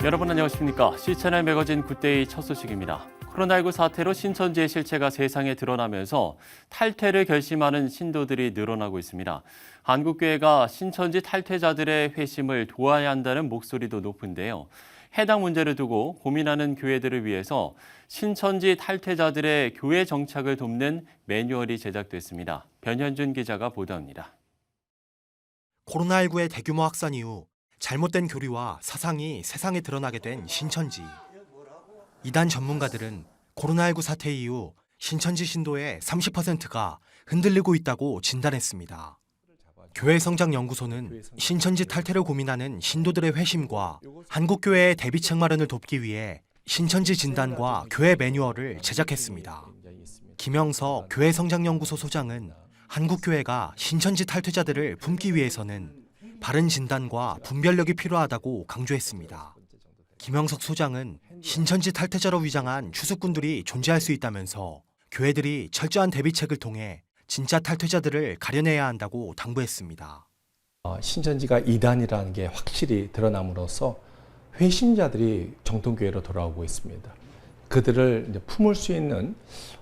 여러분 안녕하십니까? C채널 매거진 굿데이 첫 소식입니다. 코로나19 사태로 신천지의 실체가 세상에 드러나면서 탈퇴를 결심하는 신도들이 늘어나고 있습니다. 한국교회가 신천지 탈퇴자들의 회심을 도와야 한다는 목소리도 높은데요. 해당 문제를 두고 고민하는 교회들을 위해서 신천지 탈퇴자들의 교회 정착을 돕는 매뉴얼이 제작됐습니다. 변현준 기자가 보도합니다. 코로나19의 대규모 확산 이후 잘못된 교리와 사상이 세상에 드러나게 된 신천지. 이단 전문가들은 코로나19 사태 이후 신천지 신도의 30%가 흔들리고 있다고 진단했습니다. 교회성장연구소는 신천지 탈퇴를 고민하는 신도들의 회심과 한국교회의 대비책 마련을 돕기 위해 신천지 진단과 교회 매뉴얼을 제작했습니다. 김영석 교회성장연구소 소장은 한국교회가 신천지 탈퇴자들을 품기 위해서는 바른 진단과 분별력이 필요하다고 강조했습니다. 김영석 소장은 신천지 탈퇴자로 위장한 추수꾼들이 존재할 수 있다면서 교회들이 철저한 대비책을 통해 진짜 탈퇴자들을 가려내야 한다고 당부했습니다. 신천지가 이단이라는 게 확실히 드러남으로써 회심자들이 정통교회로 돌아오고 있습니다. 그들을 이제 품을 수 있는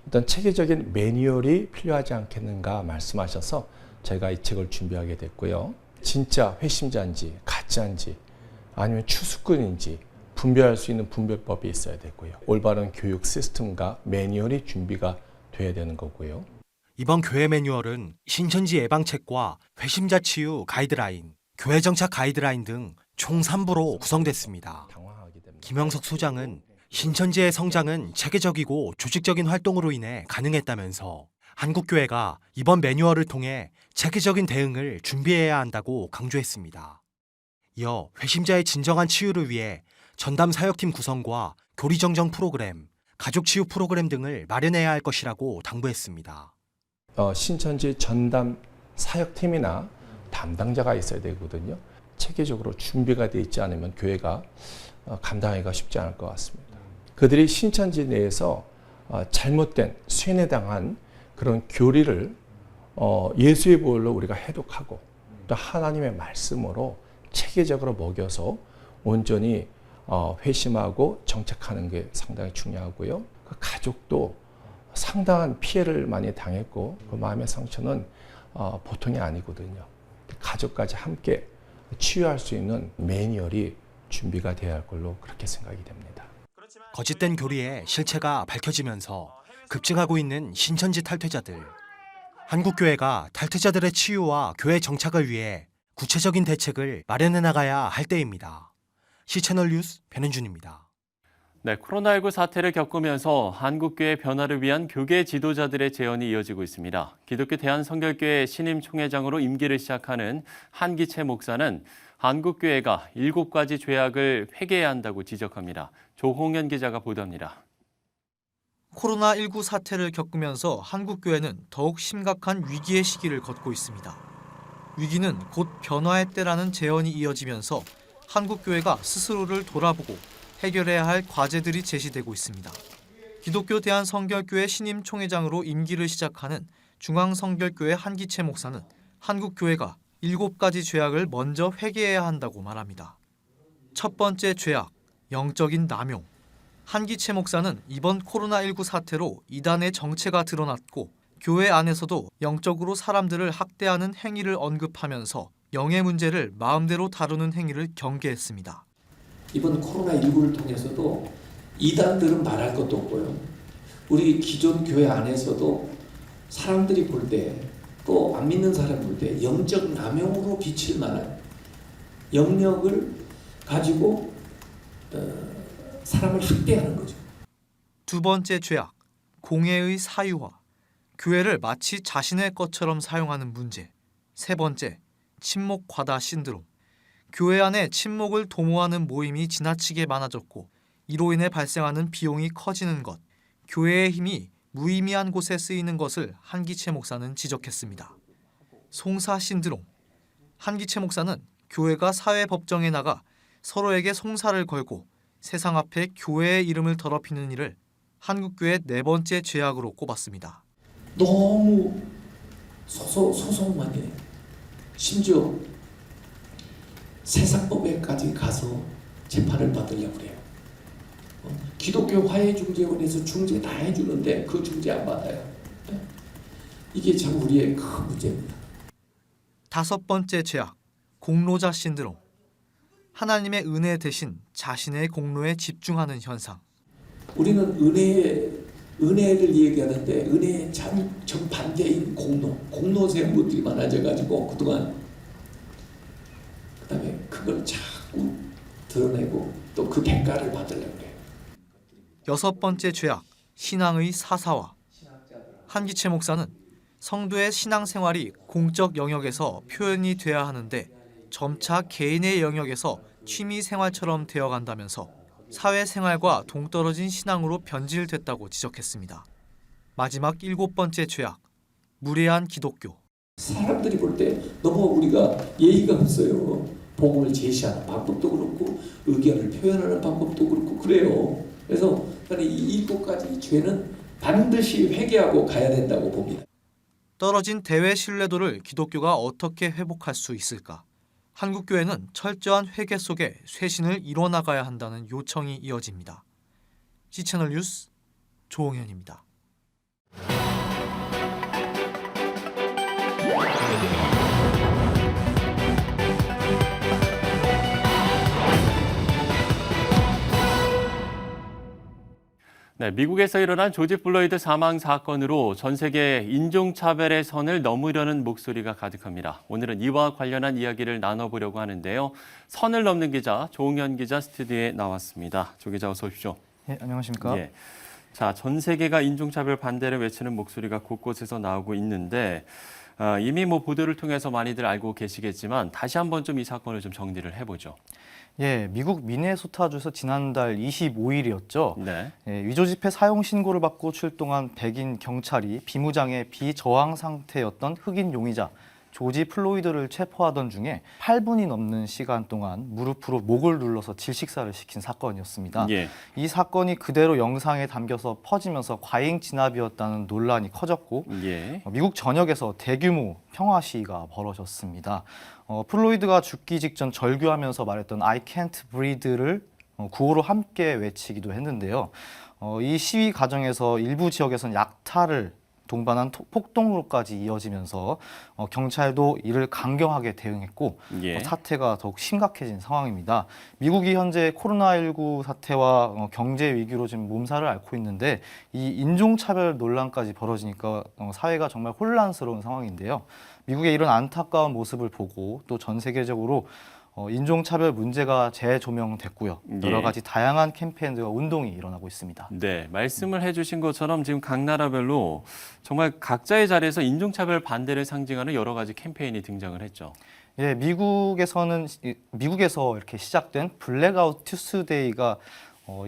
어떤 체계적인 매뉴얼이 필요하지 않겠는가 말씀하셔서 저희가 이 책을 준비하게 됐고요. 진짜 회심자인지 가짜인지 아니면 추수꾼인지 분별할 수 있는 분별법이 있어야 되고요. 올바른 교육 시스템과 매뉴얼이 준비가 돼야 되는 거고요. 이번 교회 매뉴얼은 신천지 예방책과 회심자 치유 가이드라인, 교회 정착 가이드라인 등 총 3부로 구성됐습니다. 김영석 소장은 신천지의 성장은 체계적이고 조직적인 활동으로 인해 가능했다면서 한국교회가 이번 매뉴얼을 통해 체계적인 대응을 준비해야 한다고 강조했습니다. 이어 회심자의 진정한 치유를 위해 전담 사역팀 구성과 교리정정 프로그램, 가족치유 프로그램 등을 마련해야 할 것이라고 당부했습니다. 신천지 전담 사역팀이나 담당자가 있어야 되거든요. 체계적으로 준비가 되어 있지 않으면 교회가 감당하기가 쉽지 않을 것 같습니다. 그들이 신천지 내에서 잘못된 쇠뇌당한 그런 교리를 예수의 보혈로 우리가 해독하고 또 하나님의 말씀으로 체계적으로 먹여서 온전히 회심하고 정착하는 게 상당히 중요하고요. 그 가족도 상당한 피해를 많이 당했고 그 마음의 상처는 보통이 아니거든요. 가족까지 함께 치유할 수 있는 매뉴얼이 준비가 돼야 할 걸로 그렇게 생각이 됩니다. 거짓된 교리의 실체가 밝혀지면서 급증하고 있는 신천지 탈퇴자들. 한국교회가 탈퇴자들의 치유와 교회 정착을 위해 구체적인 대책을 마련해 나가야 할 때입니다. C채널 뉴스 변현준입니다. 네, 코로나19 사태를 겪으면서 한국교회 변화를 위한 교계 지도자들의 재연이 이어지고 있습니다. 기독교 대한성결교회 신임 총회장으로 임기를 시작하는 한기채 목사는 한국교회가 7가지 죄악을 회개해야 한다고 지적합니다. 조홍현 기자가 보도합니다. 코로나19 사태를 겪으면서 한국교회는 더욱 심각한 위기의 시기를 걷고 있습니다. 위기는 곧 변화의 때라는 재언이 이어지면서 한국교회가 스스로를 돌아보고 해결해야 할 과제들이 제시되고 있습니다. 기독교 대한성결교회 신임 총회장으로 임기를 시작하는 중앙성결교회 한기채 목사는 한국교회가 7가지 죄악을 먼저 회개해야 한다고 말합니다. 첫 번째 죄악, 영적인 남용. 한기채 목사는 이번 코로나19 사태로 이단의 정체가 드러났고 교회 안에서도 영적으로 사람들을 학대하는 행위를 언급하면서 영의 문제를 마음대로 다루는 행위를 경계했습니다. 이번 코로나19를 통해서도 이단들은 말할 것도 없고요. 우리 기존 교회 안에서도 사람들이 볼 때 또 안 믿는 사람 볼 때 영적 남용으로 비칠 만한 영역을 가지고 사람을 학대하는 거죠. 두 번째 죄악, 공예의 사유화. 교회를 마치 자신의 것처럼 사용하는 문제. 세 번째, 친목 과다 신드롬. 교회 안에 친목을 도모하는 모임이 지나치게 많아졌고 이로 인해 발생하는 비용이 커지는 것. 교회의 힘이 무의미한 곳에 쓰이는 것을 한기채 목사는 지적했습니다. 송사 신드롬. 한기채 목사는 교회가 사회법정에 나가 서로에게 송사를 걸고 세상 앞에 교회의 이름을 더럽히는 일을 한국교회 4번째 죄악으로 꼽았습니다. 너무 소송만 해. 심지어 세상법에까지 가서 재판을 받으려고 그래요. 기독교 화해중재원에서 중재 다 해주는데 그 중재 안 받아요. 이게 참 우리의 큰 문제입니다. 다섯 번째 죄악, 공로자 신드롬. 하나님의 은혜 대신 자신의 공로에 집중하는 현상. 우리는 은혜를 얘기하는데 은혜의 정반대인 공로 세운 것들이 많아져가지고 그동안 그다음에 그걸 자꾸 드러내고 또 그 대가를 받으려고 해요. 여섯 번째 죄악, 신앙의 사사화. 한기채 목사는 성도의 신앙생활이 공적 영역에서 표현이 돼야 하는데 점차 개인의 영역에서 취미생활처럼 되어간다면서 사회생활과 동떨어진 신앙으로 변질됐다고 지적했습니다. 마지막 일곱 번째 죄악, 무례한 기독교. 사람들이 볼 때 너무 우리가 예의가 없어요. 복음을 제시하는 방법도 그렇고 의견을 표현하는 방법도 그렇고 그래요. 그래서 저는 이 일곱 가지 죄는 반드시 회개하고 가야 된다고 봅니다. 떨어진 대외 신뢰도를 기독교가 어떻게 회복할 수 있을까? 한국교회는 철저한 회개 속에 쇄신을 이뤄나가야 한다는 요청이 이어집니다. C채널 뉴스 조홍현입니다. 네, 미국에서 일어난 조지 플로이드 사망 사건으로 전 세계 인종차별의 선을 넘으려는 목소리가 가득합니다. 오늘은 이와 관련한 이야기를 나눠보려고 하는데요. 선을 넘는 기자, 조홍현 기자 스튜디오에 나왔습니다. 조 기자 어서 오십시오. 네, 안녕하십니까? 예. 자, 전 세계가 인종차별 반대를 외치는 목소리가 곳곳에서 나오고 있는데 이미 보도를 통해서 많이들 알고 계시겠지만 다시 한번 좀 이 사건을 좀 정리를 해보죠. 예, 미국 미네소타주에서 지난달 25일이었죠. 네. 예, 위조 지폐 사용 신고를 받고 출동한 백인 경찰이 비무장의 비저항 상태였던 흑인 용의자 조지 플로이드를 체포하던 중에 8분이 넘는 시간 동안 무릎으로 목을 눌러서 질식사를 시킨 사건이었습니다. 예. 이 사건이 그대로 영상에 담겨서 퍼지면서 과잉 진압이었다는 논란이 커졌고 예. 미국 전역에서 대규모 평화 시위가 벌어졌습니다. 플로이드가 죽기 직전 절규하면서 말했던 I can't breathe를 구호로 함께 외치기도 했는데요. 이 시위 과정에서 일부 지역에서는 약탈을 동반한 폭동으로까지 이어지면서 경찰도 이를 강경하게 대응했고 예. 사태가 더욱 심각해진 상황입니다. 미국이 현재 코로나19 사태와 경제 위기로 지금 몸살을 앓고 있는데 이 인종차별 논란까지 벌어지니까 사회가 정말 혼란스러운 상황인데요. 미국의 이런 안타까운 모습을 보고 또 전 세계적으로 인종차별 문제가 재조명됐고요. 여러 가지 다양한 캠페인과 운동이 일어나고 있습니다. 네, 말씀을 해주신 것처럼 지금 각 나라별로 정말 각자의 자리에서 인종차별 반대를 상징하는 여러 가지 캠페인이 등장을 했죠. 예, 미국에서 이렇게 시작된 블랙아웃 투스데이가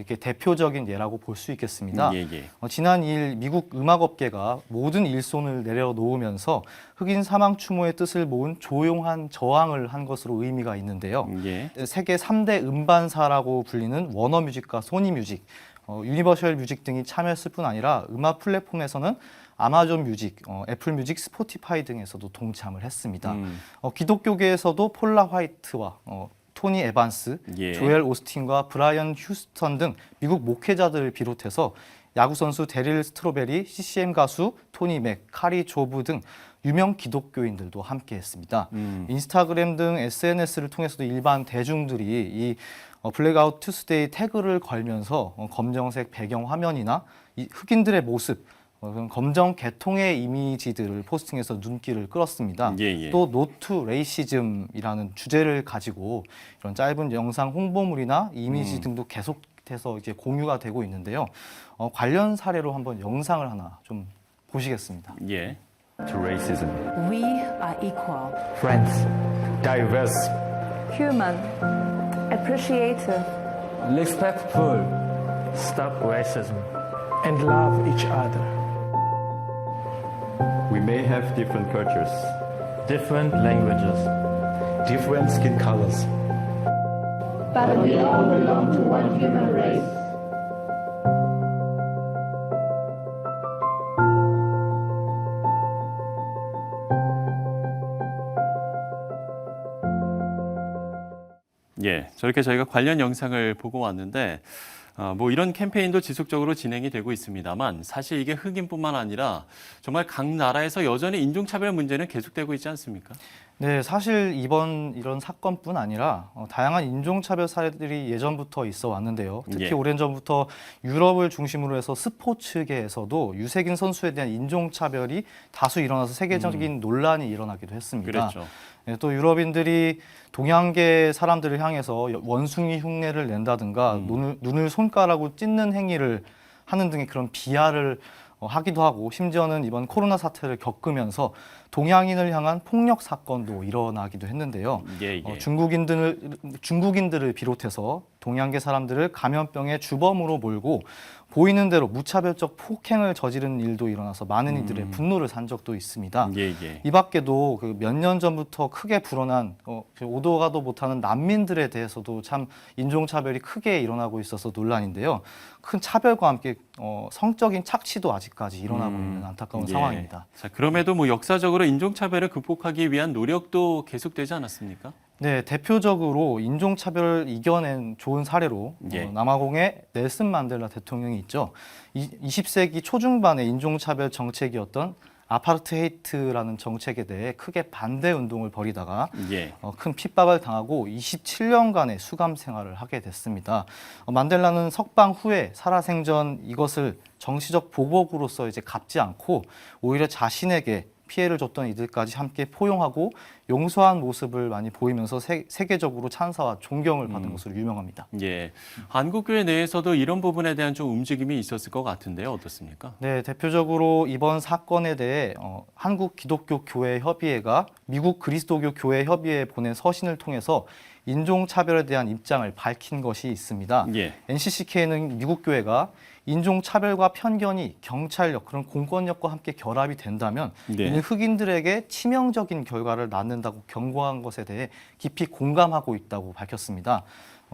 이게 대표적인 예라고 볼 수 있겠습니다. 예, 예. 지난 2일 미국 음악업계가 모든 일손을 내려놓으면서 흑인 사망 추모의 뜻을 모은 조용한 저항을 한 것으로 의미가 있는데요. 예. 세계 3대 음반사라고 불리는 워너뮤직과 소니뮤직, 유니버셜 뮤직 등이 참여했을 뿐 아니라 음악 플랫폼에서는 아마존 뮤직, 애플 뮤직, 스포티파이 등에서도 동참을 했습니다. 기독교계에서도 폴라 화이트와 토니 에반스, 예. 조엘 오스틴과 브라이언 휴스턴 등 미국 목회자들을 비롯해서 야구선수 데릴 스트로베리, CCM 가수 토니 맥, 카리 조브 등 유명 기독교인들도 함께했습니다. 인스타그램 등 SNS를 통해서도 일반 대중들이 이 블랙아웃 투스데이 태그를 걸면서 검정색 배경 화면이나 이 흑인들의 모습, 검정 계통의 이미지들을 포스팅해서 눈길을 끌었습니다. 예, 예. 또 노투 레이시즘이라는 주제를 가지고 이런 짧은 영상 홍보물이나 이미지 등도 계속해서 이제 공유가 되고 있는데요. 관련 사례로 한번 영상을 하나 좀 보시겠습니다. 예. to racism. We are equal, Friends, diverse, human, appreciative, respectful, stop racism. and love each other. We may have different cultures, different languages, different skin colors. But we all belong to one human race. 예, 저렇게 저희가 관련 영상을 보고 왔는데 뭐 이런 캠페인도 지속적으로 진행이 되고 있습니다만 사실 이게 흑인뿐만 아니라 정말 각 나라에서 여전히 인종차별 문제는 계속되고 있지 않습니까? 네, 사실 이번 이런 사건뿐 아니라 다양한 인종차별 사례들이 예전부터 있어 왔는데요. 특히 예. 오랜 전부터 유럽을 중심으로 해서 스포츠계에서도 유색인 선수에 대한 인종차별이 다수 일어나서 세계적인 논란이 일어나기도 했습니다. 그랬죠. 네, 또 유럽인들이 동양계 사람들을 향해서 원숭이 흉내를 낸다든가 눈을 손가락으로 찢는 행위를 하는 등의 그런 비하를 하기도 하고 심지어는 이번 코로나 사태를 겪으면서 동양인을 향한 폭력 사건도 일어나기도 했는데요. 예, 예. 중국인들을 비롯해서 동양계 사람들을 감염병의 주범으로 몰고 보이는 대로 무차별적 폭행을 저지른 일도 일어나서 많은 이들의 분노를 산 적도 있습니다. 예, 예. 이 밖에도 그 몇 년 전부터 크게 불어난 오도 가도 못하는 난민들에 대해서도 참 인종차별이 크게 일어나고 있어서 논란인데요. 큰 차별과 함께 성적인 착취도 아직까지 일어나고 있는 안타까운 예. 상황입니다. 자, 그럼에도 뭐 역사적으로 인종차별을 극복하기 위한 노력도 계속되지 않았습니까? 네, 대표적으로 인종차별을 이겨낸 좋은 사례로 예. 남아공의 넬슨 만델라 대통령이 있죠. 20세기 초중반의 인종차별 정책이었던 아파르트헤이트라는 정책에 대해 크게 반대 운동을 벌이다가 예. 큰 핍박을 당하고 27년간의 수감 생활을 하게 됐습니다. 만델라는 석방 후에 살아생전 이것을 정치적 보복으로서 이제 갚지 않고 오히려 자신에게 피해를 줬던 이들까지 함께 포용하고 용서한 모습을 많이 보이면서 세계적으로 찬사와 존경을 받은 것으로 유명합니다. 예. 한국교회 내에서도 이런 부분에 대한 좀 움직임이 있었을 것 같은데요. 어떻습니까? 네, 대표적으로 이번 사건에 대해 한국 기독교 교회 협의회가 미국 그리스도교 교회 협의회에 보낸 서신을 통해서 인종차별에 대한 입장을 밝힌 것이 있습니다. 예. NCCK는 미국 교회가 인종차별과 편견이 경찰력, 그런 공권력과 함께 결합이 된다면 네. 이는 흑인들에게 치명적인 결과를 낳는다고 경고한 것에 대해 깊이 공감하고 있다고 밝혔습니다.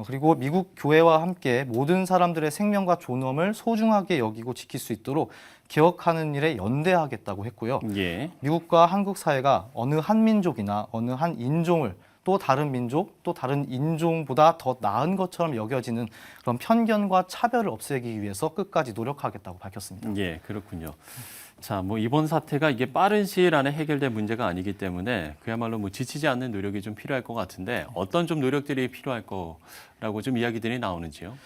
그리고 미국 교회와 함께 모든 사람들의 생명과 존엄을 소중하게 여기고 지킬 수 있도록 개혁하는 일에 연대하겠다고 했고요. 예. 미국과 한국 사회가 어느 한 민족이나 어느 한 인종을 또 다른 민족, 또 다른 인종보다 더 나은 것처럼 여겨지는 그런 편견과 차별을 없애기 위해서 끝까지 노력하겠다고 밝혔습니다. 예, 그렇군요. 자, 뭐 이번 사태가 이게 빠른 시일 안에 해결될 문제가 아니기 때문에 그야말로 뭐 지치지 않는 노력이 좀 필요할 것 같은데 어떤 좀 노력들이 필요할 거라고 좀 이야기들이 나오는지요?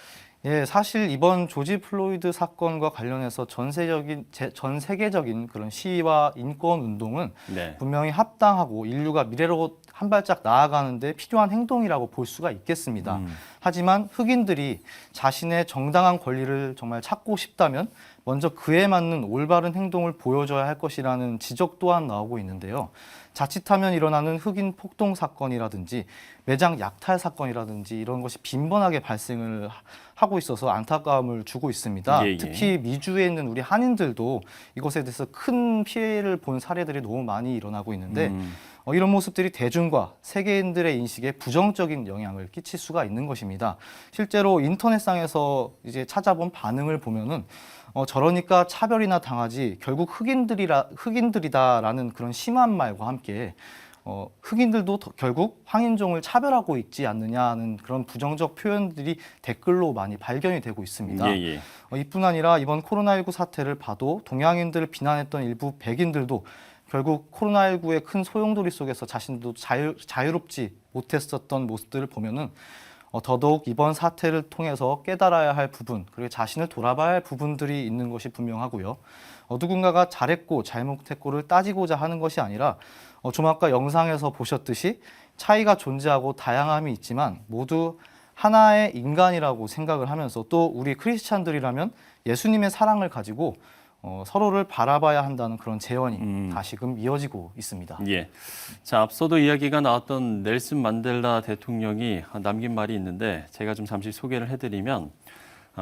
예, 사실 이번 조지 플로이드 사건과 관련해서 전 세계적인 그런 시위와 인권 운동은 네. 분명히 합당하고 인류가 미래로 한 발짝 나아가는데 필요한 행동이라고 볼 수가 있겠습니다. 하지만 흑인들이 자신의 정당한 권리를 정말 찾고 싶다면 먼저 그에 맞는 올바른 행동을 보여줘야 할 것이라는 지적 또한 나오고 있는데요. 자칫하면 일어나는 흑인 폭동 사건이라든지 매장 약탈 사건이라든지 이런 것이 빈번하게 발생을 하고 있어서 안타까움을 주고 있습니다. 예, 예. 특히 미주에 있는 우리 한인들도 이것에 대해서 큰 피해를 본 사례들이 너무 많이 일어나고 있는데 이런 모습들이 대중과 세계인들의 인식에 부정적인 영향을 끼칠 수가 있는 것입니다. 실제로 인터넷상에서 이제 찾아본 반응을 보면은 저러니까 차별이나 당하지 결국 흑인들이다라는 그런 심한 말과 함께 흑인들도 결국 황인종을 차별하고 있지 않느냐는 그런 부정적 표현들이 댓글로 많이 발견이 되고 있습니다. 예, 예. 이뿐 아니라 이번 코로나19 사태를 봐도 동양인들을 비난했던 일부 백인들도 결국 코로나19의 큰 소용돌이 속에서 자신도 자유롭지 못했었던 모습들을 보면은 더더욱 이번 사태를 통해서 깨달아야 할 부분, 그리고 자신을 돌아봐야 할 부분들이 있는 것이 분명하고요. 누군가가 잘했고 잘못했고를 따지고자 하는 것이 아니라 좀 아까 영상에서 보셨듯이 차이가 존재하고 다양함이 있지만 모두 하나의 인간이라고 생각을 하면서 또 우리 크리스찬들이라면 예수님의 사랑을 가지고 서로를 바라봐야 한다는 그런 제언이 다시금 이어지고 있습니다. 예. 자, 앞서도 이야기가 나왔던 넬슨 만델라 대통령이 남긴 말이 있는데 제가 좀 잠시 소개를 해드리면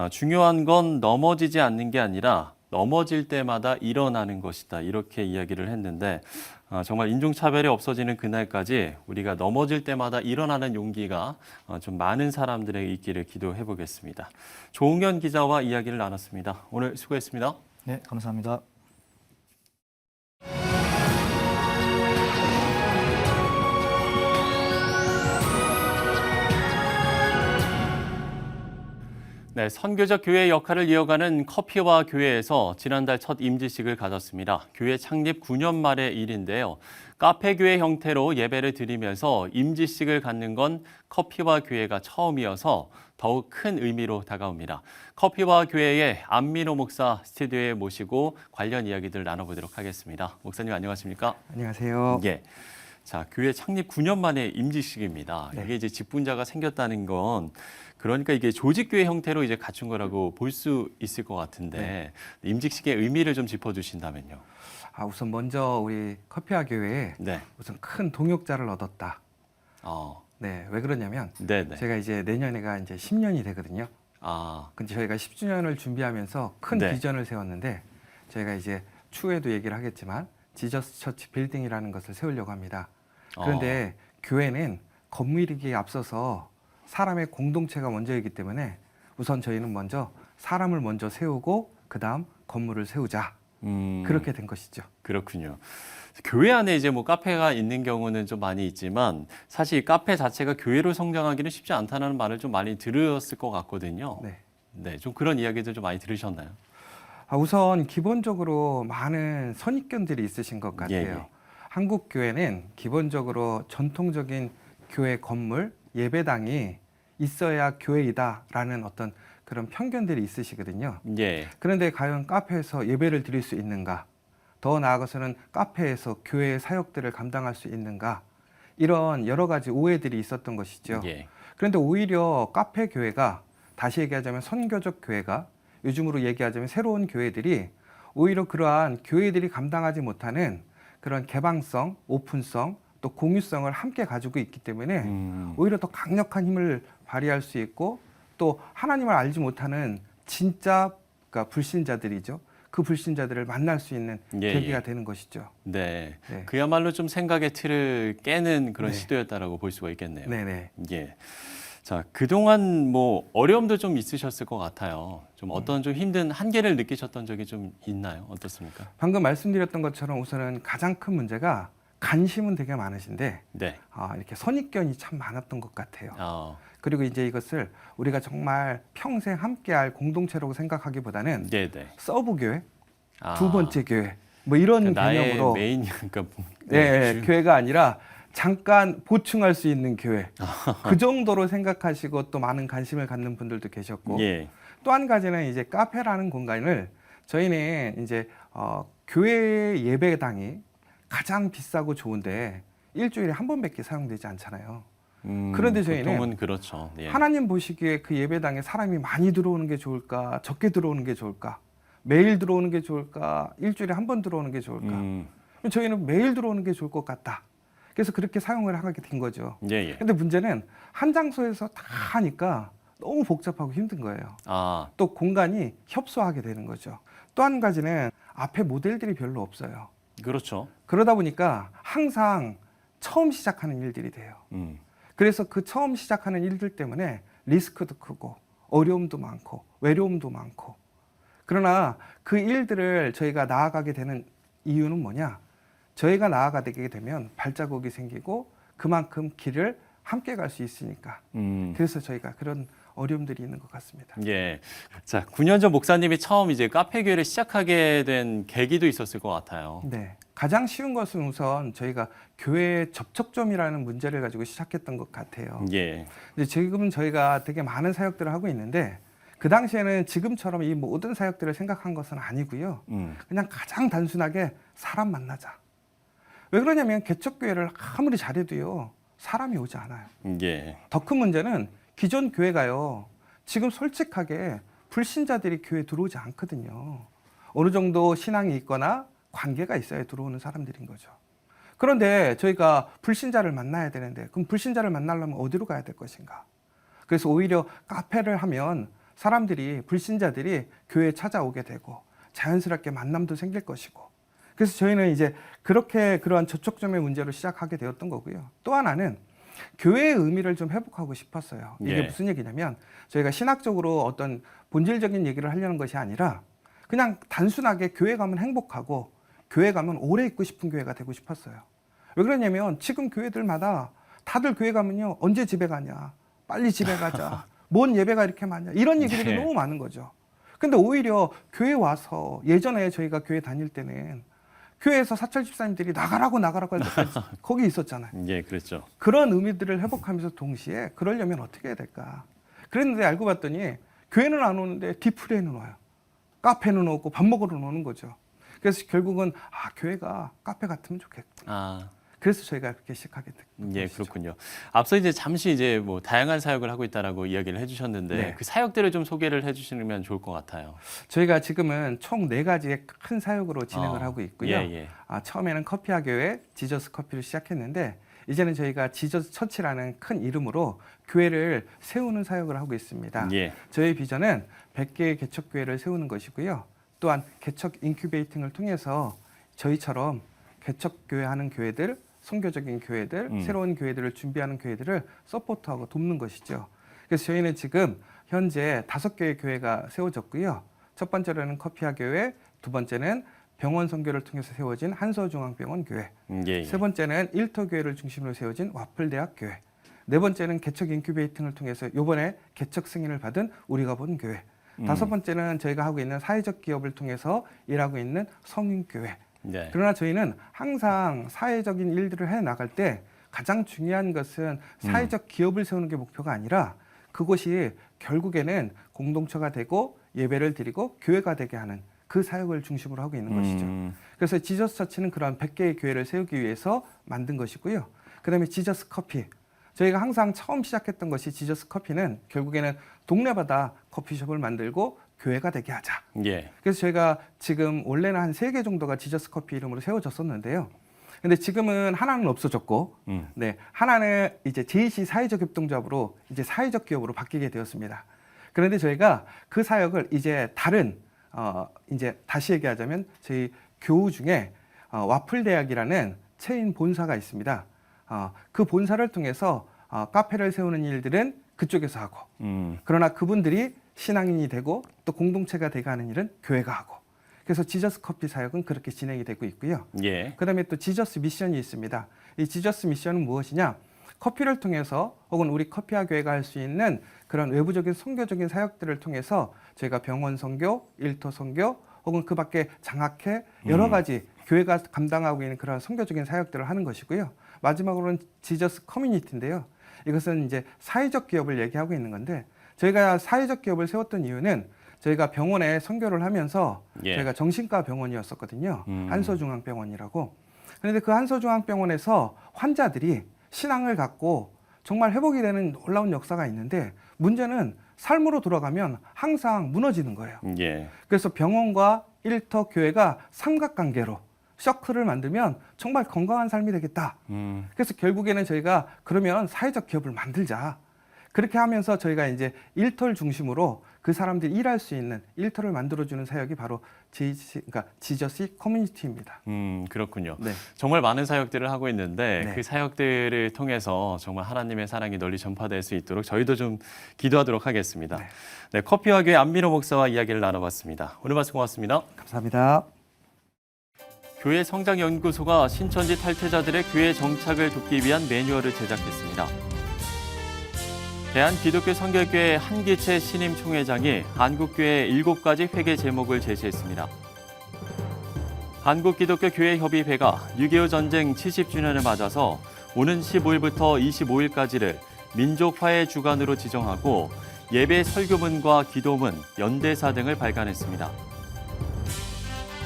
중요한 건 넘어지지 않는 게 아니라 넘어질 때마다 일어나는 것이다. 이렇게 이야기를 했는데 정말 인종차별이 없어지는 그날까지 우리가 넘어질 때마다 일어나는 용기가 좀 많은 사람들에게 있기를 기도해 보겠습니다. 조응현 기자와 이야기를 나눴습니다. 오늘 수고했습니다. 네, 감사합니다. 네, 선교적 교회 역할을 이어가는 커피와 교회에서 지난달 첫 임지식을 가졌습니다. 교회 창립 9년 만의 일인데요. 카페 교회 형태로 예배를 드리면서 임지식을 갖는 건 커피와 교회가 처음이어서 더욱 큰 의미로 다가옵니다. 커피와 교회의 안민호 목사 스튜디오에 모시고 관련 이야기들 나눠보도록 하겠습니다. 목사님 안녕하십니까? 안녕하세요. 예. 자, 교회 창립 9년 만에 임지식입니다. 네. 이게 이제 직분자가 생겼다는 건 그러니까 이게 조직교회 형태로 이제 갖춘 거라고 볼 수 있을 것 같은데 임직식의 의미를 좀 짚어주신다면요. 우선 먼저 우리 커피와 교회에 네. 우선 큰 동역자를 얻었다. 네, 왜 그러냐면 네네. 제가 이제 내년에가 이제 10년이 되거든요. 근데 저희가 10주년을 준비하면서 큰 네. 비전을 세웠는데 저희가 이제 추후에도 얘기를 하겠지만 지저스 처치 빌딩이라는 것을 세우려고 합니다. 그런데 교회는 건물이기에 앞서서 사람의 공동체가 먼저이기 때문에 우선 저희는 먼저 사람을 먼저 세우고 그다음 건물을 세우자. 그렇게 된 것이죠. 그렇군요. 교회 안에 이제 뭐 카페가 있는 경우는 좀 많이 있지만 사실 이 카페 자체가 교회로 성장하기는 쉽지 않다는 말을 좀 많이 들었을 것 같거든요. 네. 네, 좀 그런 이야기들 좀 많이 들으셨나요? 우선 기본적으로 많은 선입견들이 있으신 것 같아요. 예. 한국 교회는 기본적으로 전통적인 교회 건물, 예배당이 있어야 교회이다라는 어떤 그런 편견들이 있으시거든요. 예. 그런데 과연 카페에서 예배를 드릴 수 있는가? 더 나아가서는 카페에서 교회의 사역들을 감당할 수 있는가? 이런 여러 가지 오해들이 있었던 것이죠. 예. 그런데 오히려 카페 교회가 다시 얘기하자면 선교적 교회가 요즘으로 얘기하자면 새로운 교회들이 오히려 그러한 교회들이 감당하지 못하는 그런 개방성, 오픈성, 또 공유성을 함께 가지고 있기 때문에 오히려 더 강력한 힘을 발휘할 수 있고 또 하나님을 알지 못하는 진짜 그러니까 불신자들이죠. 그 불신자들을 만날 수 있는 계기가 되는 것이죠. 네. 네. 그야말로 좀 생각의 틀을 깨는 그런 네. 시도였다라고 볼 수가 있겠네요. 네네. 예. 자, 그동안 뭐 어려움도 좀 있으셨을 것 같아요. 좀 어떤 좀 힘든 한계를 느끼셨던 적이 좀 있나요? 어떻습니까? 방금 말씀드렸던 것처럼 우선은 가장 큰 문제가 관심은 되게 많으신데 네. 이렇게 선입견이 참 많았던 것 같아요. 그리고 이제 이것을 우리가 정말 평생 함께할 공동체라고 생각하기보다는 네네. 서브 교회, 두 번째 교회 뭐 이런 나의 개념으로 메인 그러니까 교회가 아니라 잠깐 보충할 수 있는 교회 그 정도로 생각하시고 또 많은 관심을 갖는 분들도 계셨고 예. 또 한 가지는 이제 카페라는 공간을 저희는 이제 교회 예배당이 가장 비싸고 좋은데 일주일에 한 번밖에 사용되지 않잖아요. 그런데 저희는 보통은 그렇죠. 예. 하나님 보시기에 그 예배당에 사람이 많이 들어오는 게 좋을까, 적게 들어오는 게 좋을까, 매일 들어오는 게 좋을까, 일주일에 한 번 들어오는 게 좋을까. 저희는 매일 들어오는 게 좋을 것 같다. 그래서 그렇게 사용을 하게 된 거죠. 예, 예. 근데 문제는 한 장소에서 다 하니까 너무 복잡하고 힘든 거예요. 또 공간이 협소하게 되는 거죠. 또 한 가지는 앞에 모델들이 별로 없어요. 그렇죠. 그러다 보니까 항상 처음 시작하는 일들이 돼요. 그래서 그 처음 시작하는 일들 때문에 리스크도 크고 어려움도 많고 외로움도 많고 그러나 그 일들을 저희가 나아가게 되는 이유는 뭐냐? 저희가 나아가게 되면 발자국이 생기고 그만큼 길을 함께 갈 수 있으니까. 그래서 저희가 그런 어려움들이 있는 것 같습니다. 예. 자, 9년 전 목사님이 처음 이제 카페 교회를 시작하게 된 계기도 있었을 것 같아요. 네. 가장 쉬운 것은 우선 저희가 교회 접촉점이라는 문제를 가지고 시작했던 것 같아요. 예. 근데 지금은 저희가 되게 많은 사역들을 하고 있는데 그 당시에는 지금처럼 이 모든 사역들을 생각한 것은 아니고요. 그냥 가장 단순하게 사람 만나자. 왜 그러냐면 개척교회를 아무리 잘해도요. 사람이 오지 않아요. 예. 더 큰 문제는 기존 교회가요. 지금 솔직하게 불신자들이 교회에 들어오지 않거든요. 어느 정도 신앙이 있거나 관계가 있어야 들어오는 사람들인 거죠. 그런데 저희가 불신자를 만나야 되는데 그럼 불신자를 만나려면 어디로 가야 될 것인가? 그래서 오히려 카페를 하면 사람들이 불신자들이 교회에 찾아오게 되고 자연스럽게 만남도 생길 것이고 그래서 저희는 이제 그렇게 그러한 접촉점의 문제로 시작하게 되었던 거고요. 또 하나는 교회의 의미를 좀 회복하고 싶었어요. 이게 무슨 얘기냐면 저희가 신학적으로 어떤 본질적인 얘기를 하려는 것이 아니라 그냥 단순하게 교회 가면 행복하고 교회 가면 오래 있고 싶은 교회가 되고 싶었어요. 왜 그러냐면 지금 교회들마다 다들 교회 가면요. 언제 집에 가냐. 빨리 집에 가자. 뭔 예배가 이렇게 많냐 이런 얘기들이 네. 너무 많은 거죠. 근데 오히려 교회 와서 예전에 저희가 교회 다닐 때는 교회에서 사찰 집사님들이 나가라고 할 때까지 거기 있었잖아요. 예, 그렇죠. 그런 의미들을 회복하면서 동시에 그러려면 어떻게 해야 될까? 그랬는데 알고 봤더니 교회는 안 오는데 디프레에는 와요. 카페는 오고 밥 먹으러 오는 거죠. 그래서 결국은 교회가 카페 같으면 좋겠구나. 그래서 저희가 그렇게 시작하게 됐죠. 예, 그렇군요. 앞서 이제 잠시 이제 뭐 다양한 사역을 하고 있다라고 이야기를 해주셨는데 네. 그 사역들을 좀 소개를 해주시면 좋을 것 같아요. 저희가 지금은 총 4가지의 큰 사역으로 진행을 하고 있고요. 예. 처음에는 커피와 교회 지저스 커피를 시작했는데 이제는 저희가 지저스 처치라는 큰 이름으로 교회를 세우는 사역을 하고 있습니다. 예. 저희 비전은 100개의 개척교회를 세우는 것이고요. 또한 개척 인큐베이팅을 통해서 저희처럼 개척교회 하는 교회들, 선교적인 교회들, 새로운 교회들을 준비하는 교회들을 서포트하고 돕는 것이죠. 그래서 저희는 지금 현재 5개의 교회가 세워졌고요. 첫 번째로는 커피아 교회, 두 번째는 병원 선교를 통해서 세워진 한서중앙병원 교회, 예. 세 번째는 일터 교회를 중심으로 세워진 와플대학 교회, 네 번째는 개척 인큐베이팅을 통해서 이번에 개척 승인을 받은 우리가 본 교회, 다섯 번째는 저희가 하고 있는 사회적 기업을 통해서 일하고 있는 성인교회. 네. 그러나 저희는 항상 사회적인 일들을 해 나갈 때 가장 중요한 것은 사회적 기업을 세우는 게 목표가 아니라 그곳이 결국에는 공동체가 되고 예배를 드리고 교회가 되게 하는 그 사역을 중심으로 하고 있는 것이죠. 그래서 지저스 처치는 그런 100개의 교회를 세우기 위해서 만든 것이고요. 그다음에 지저스 커피. 저희가 항상 처음 시작했던 것이 지저스 커피는 결국에는 동네마다 커피숍을 만들고 교회가 되게 하자. 예. 그래서 저희가 지금 원래는 한 3개 정도가 지저스 커피 이름으로 세워졌었는데요. 근데 지금은 하나는 없어졌고, 네, 하나는 이제 JC 사회적 협동조합으로 이제 사회적 기업으로 바뀌게 되었습니다. 그런데 저희가 그 사역을 이제 다른 이제 다시 얘기하자면 저희 교우 중에 와플 대학이라는 체인 본사가 있습니다. 그 본사를 통해서 카페를 세우는 일들은 그쪽에서 하고, 그러나 그분들이 신앙인이 되고 또 공동체가 되게 하는 일은 교회가 하고, 그래서 지저스 커피 사역은 그렇게 진행이 되고 있고요. 예. 그다음에 또 지저스 미션이 있습니다. 이 지저스 미션은 무엇이냐? 커피를 통해서 혹은 우리 커피와 교회가 할 수 있는 그런 외부적인 선교적인 사역들을 통해서 저희가 병원 선교, 일터 선교, 혹은 그 밖에 장학회 여러 가지 교회가 감당하고 있는 그런 선교적인 사역들을 하는 것이고요. 마지막으로는 지저스 커뮤니티인데요. 이것은 이제 사회적 기업을 얘기하고 있는 건데, 저희가 사회적 기업을 세웠던 이유는 저희가 병원에 선교를 하면서 저희가 정신과 병원이었었거든요. 한서중앙병원이라고. 그런데 그 한서중앙병원에서 환자들이 신앙을 갖고 정말 회복이 되는 놀라운 역사가 있는데, 문제는 삶으로 돌아가면 항상 무너지는 거예요. 예. 그래서 병원과 일터 교회가 삼각관계로 서클을 만들면 정말 건강한 삶이 되겠다. 그래서 결국에는 저희가 그러면 사회적 기업을 만들자. 그렇게 하면서 저희가 이제 일터를 중심으로 그 사람들이 일할 수 있는 일터를 만들어주는 사역이 바로 그러니까 지저스 커뮤니티입니다. 그렇군요. 네. 정말 많은 사역들을 하고 있는데 네. 그 사역들을 통해서 정말 하나님의 사랑이 널리 전파될 수 있도록 저희도 좀 기도하도록 하겠습니다. 네, 커피와 교회 안민호 목사와 이야기를 나눠봤습니다. 오늘 말씀 고맙습니다. 감사합니다. 교회 성장연구소가 신천지 탈퇴자들의 교회 정착을 돕기 위한 매뉴얼을 제작했습니다. 대한기독교 선결교회 한기채 신임 총회장이 한국교회 7가지 회개 제목을 제시했습니다. 한국기독교교회협의회가 6.25 전쟁 70주년을 맞아서 오는 15일부터 25일까지를 민족화의 주간으로 지정하고 예배 설교문과 기도문, 연대사 등을 발간했습니다.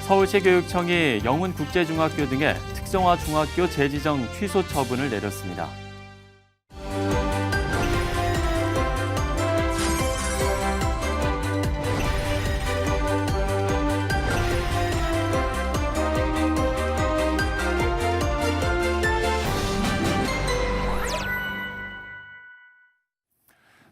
서울시 교육청이 영훈국제중학교 등의 특성화 중학교 재지정 취소 처분을 내렸습니다.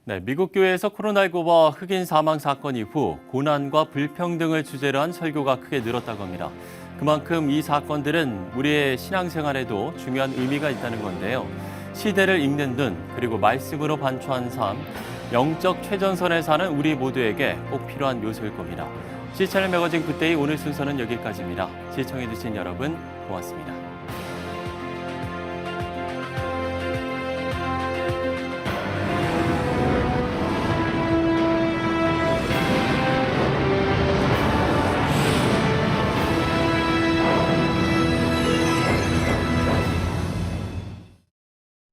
네, 미국 교회에서 코로나19와 흑인 사망 사건 이후 고난과 불평등을 주제로 한 설교가 크게 늘었다고 합니다. 그만큼 이 사건들은 우리의 신앙생활에도 중요한 의미가 있다는 건데요. 시대를 읽는 눈, 그리고 말씀으로 반초한 삶, 영적 최전선에 사는 우리 모두에게 꼭 필요한 요소일 겁니다. 시채널 매거진 굿데이 오늘 순서는 여기까지입니다. 시청해주신 여러분 고맙습니다.